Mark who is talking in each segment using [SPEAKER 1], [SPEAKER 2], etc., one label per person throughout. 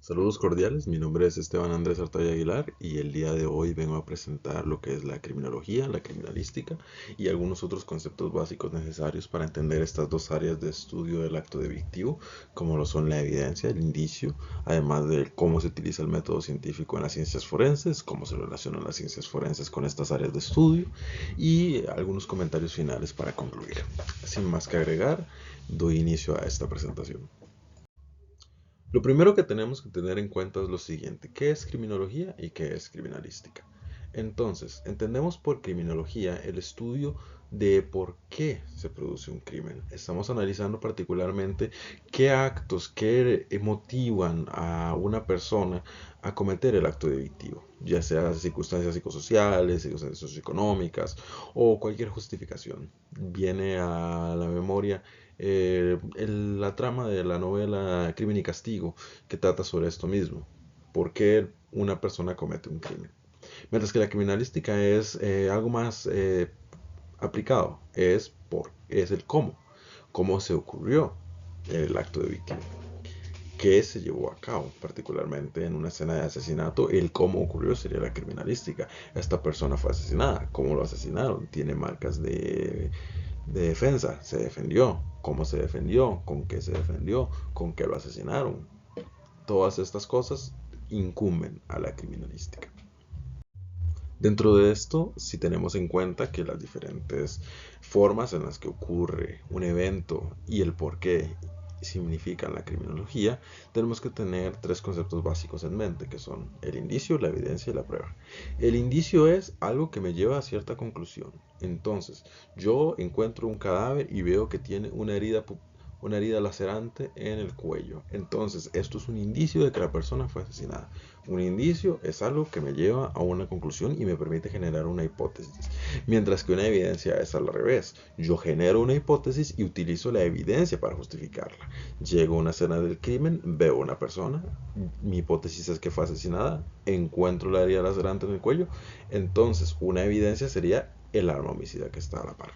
[SPEAKER 1] Saludos cordiales, mi nombre es Esteban Andrés Artaya Aguilar y el día de hoy vengo a presentar lo que es la criminología, la criminalística y algunos otros conceptos básicos necesarios para entender estas dos áreas de estudio del acto delictivo, como lo son la evidencia, el indicio, además de cómo se utiliza el método científico en las ciencias forenses, cómo se relacionan las ciencias forenses con estas áreas de estudio y algunos comentarios finales para concluir. Sin más que agregar, doy inicio a esta presentación. Lo primero que tenemos que tener en cuenta es lo siguiente: ¿qué es criminología y qué es criminalística? Entonces, entendemos por criminología el estudio de por qué se produce un crimen. Estamos analizando particularmente qué actos, qué motivan a una persona a cometer el acto delictivo, ya sea circunstancias psicosociales, circunstancias socioeconómicas o cualquier justificación. Viene a la memoria la trama de la novela Crimen y Castigo, que trata sobre esto mismo: por qué una persona comete un crimen. Mientras que la criminalística es algo más aplicado, es el cómo se ocurrió el acto de víctima, qué se llevó a cabo, particularmente en una escena de asesinato. El cómo ocurrió sería la criminalística. Esta persona fue asesinada, cómo lo asesinaron, tiene marcas de defensa, se defendió, cómo se defendió, con qué se defendió, con qué lo asesinaron. Todas estas cosas incumben a la criminalística. Dentro de esto, si tenemos en cuenta que las diferentes formas en las que ocurre un evento y el por qué significan la criminología, tenemos que tener tres conceptos básicos en mente, que son el indicio, la evidencia y la prueba. El indicio es algo que me lleva a cierta conclusión. Entonces, yo encuentro un cadáver y veo que tiene una herida lacerante en el cuello. Entonces, esto es un indicio de que la persona fue asesinada. Un indicio es algo que me lleva a una conclusión y me permite generar una hipótesis. Mientras que una evidencia es al revés. Yo genero una hipótesis y utilizo la evidencia para justificarla. Llego a una escena del crimen, veo a una persona, mi hipótesis es que fue asesinada, encuentro la herida lacerante en el cuello. Entonces, una evidencia sería el arma homicida que está a la par: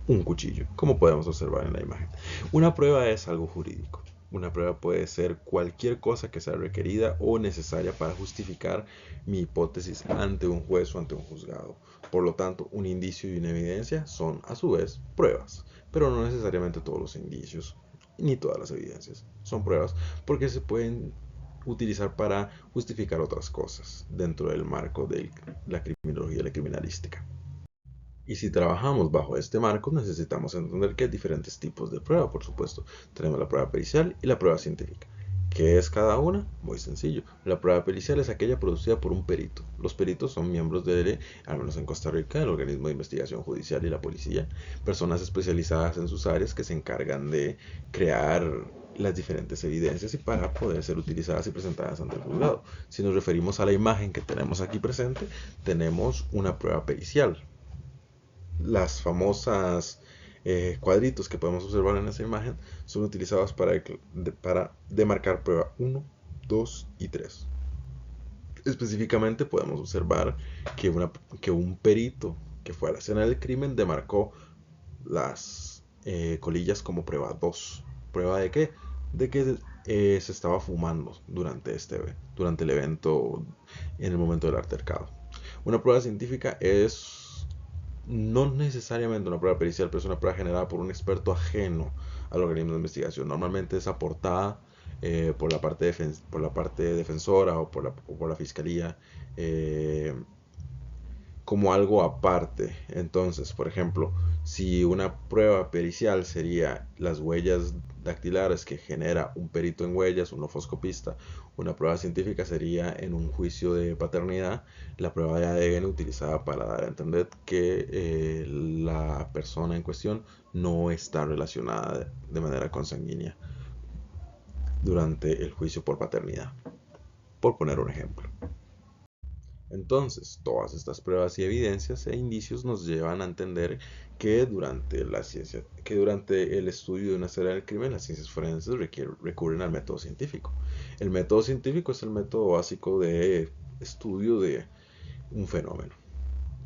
[SPEAKER 1] un cuchillo, como podemos observar en la imagen. Una prueba es algo jurídico. Una prueba puede ser cualquier cosa que sea requerida o necesaria para justificar mi hipótesis ante un juez o ante un juzgado. Por lo tanto, un indicio y una evidencia son a su vez pruebas, pero no necesariamente todos los indicios ni todas las evidencias son pruebas, porque se pueden utilizar para justificar otras cosas dentro del marco de la criminología y la criminalística. Y si trabajamos bajo este marco, necesitamos entender que hay diferentes tipos de prueba, por supuesto. Tenemos la prueba pericial y la prueba científica. ¿Qué es cada una? Muy sencillo. La prueba pericial es aquella producida por un perito. Los peritos son miembros al menos en Costa Rica, el organismo de investigación judicial y la policía, personas especializadas en sus áreas que se encargan de crear las diferentes evidencias y para poder ser utilizadas y presentadas ante el juzgado. Si nos referimos a la imagen que tenemos aquí presente, tenemos una prueba pericial. Las famosas cuadritos que podemos observar en esa imagen son utilizados para demarcar prueba 1, 2 y 3. Específicamente podemos observar que, que un perito que fue a la escena del crimen demarcó las colillas como prueba 2. ¿Prueba de qué? De que se estaba fumando durante el evento, en el momento del altercado. Una prueba científica es no necesariamente una prueba pericial, pero es una prueba generada por un experto ajeno al organismo de investigación. Normalmente es aportada por la parte defensora o por la fiscalía, eh, como algo aparte. Entonces, por ejemplo, si una prueba pericial sería las huellas dactilares que genera un perito en huellas, un ofoscopista, una prueba científica sería en un juicio de paternidad la prueba de ADN utilizada para dar a entender que la persona en cuestión no está relacionada de manera consanguínea durante el juicio por paternidad, por poner un ejemplo. Entonces, todas estas pruebas y evidencias e indicios nos llevan a entender que durante el estudio de una escena del crimen, las ciencias forenses recurren al método científico. El método científico es el método básico de estudio de un fenómeno.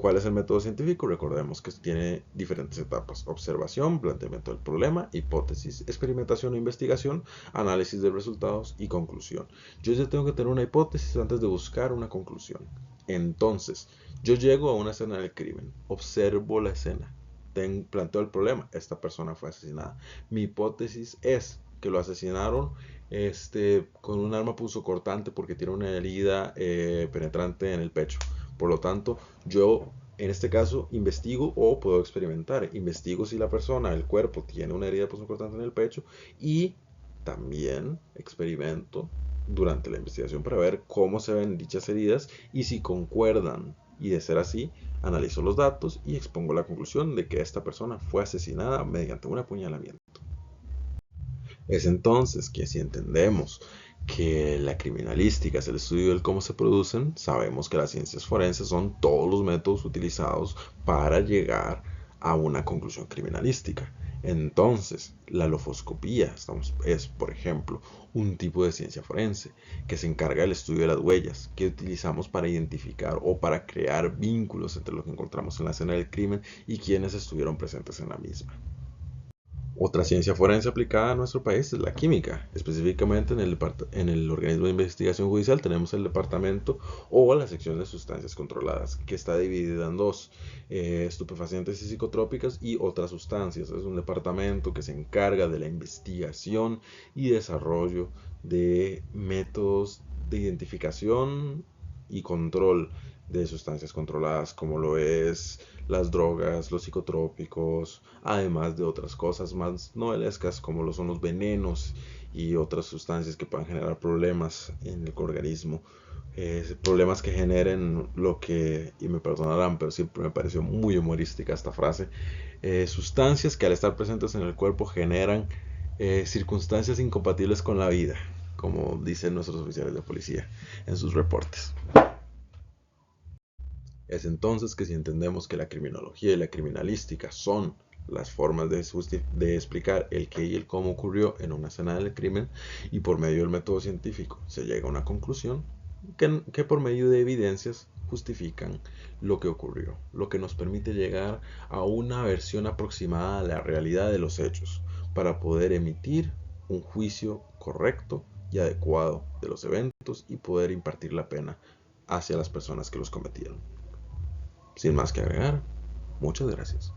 [SPEAKER 1] ¿Cuál es el método científico? Recordemos que tiene diferentes etapas: observación, planteamiento del problema, hipótesis, experimentación o investigación, análisis de resultados y conclusión. Yo ya tengo que tener una hipótesis antes de buscar una conclusión. Entonces, yo llego a una escena del crimen, observo la escena, planteo el problema: esta persona fue asesinada. Mi hipótesis es que lo asesinaron con un arma punzocortante porque tiene una herida penetrante en el pecho. Por lo tanto, yo en este caso investigo o puedo experimentar. Investigo si la persona, el cuerpo, tiene una herida punzocortante en el pecho, y también experimento durante la investigación para ver cómo se ven dichas heridas y si concuerdan. Y de ser así, analizo los datos y expongo la conclusión de que esta persona fue asesinada mediante un apuñalamiento. Es entonces que, si entendemos que la criminalística es el estudio del cómo se producen, sabemos que las ciencias forenses son todos los métodos utilizados para llegar a una conclusión criminalística. Entonces, la lofoscopía es, por ejemplo, un tipo de ciencia forense que se encarga del estudio de las huellas que utilizamos para identificar o para crear vínculos entre lo que encontramos en la escena del crimen y quienes estuvieron presentes en la misma. Otra ciencia forense aplicada a nuestro país es la química. Específicamente en el organismo de investigación judicial tenemos el departamento o la sección de sustancias controladas, que está dividida en dos: estupefacientes y psicotrópicas y otras sustancias. Es un departamento que se encarga de la investigación y desarrollo de métodos de identificación y control de sustancias controladas, como lo es las drogas, los psicotrópicos, además de otras cosas más novelescas como lo son los venenos y otras sustancias que puedan generar problemas en el organismo. Problemas que generen lo que, y me perdonarán, pero siempre me pareció muy humorística esta frase: sustancias que al estar presentes en el cuerpo generan circunstancias incompatibles con la vida, como dicen nuestros oficiales de policía en sus reportes. Es entonces que, si entendemos que la criminología y la criminalística son las formas de explicar el qué y el cómo ocurrió en una escena del crimen, y por medio del método científico se llega a una conclusión que por medio de evidencias justifican lo que ocurrió, lo que nos permite llegar a una versión aproximada a la realidad de los hechos para poder emitir un juicio correcto y adecuado de los eventos y poder impartir la pena hacia las personas que los cometieron. Sin más que agregar, muchas gracias.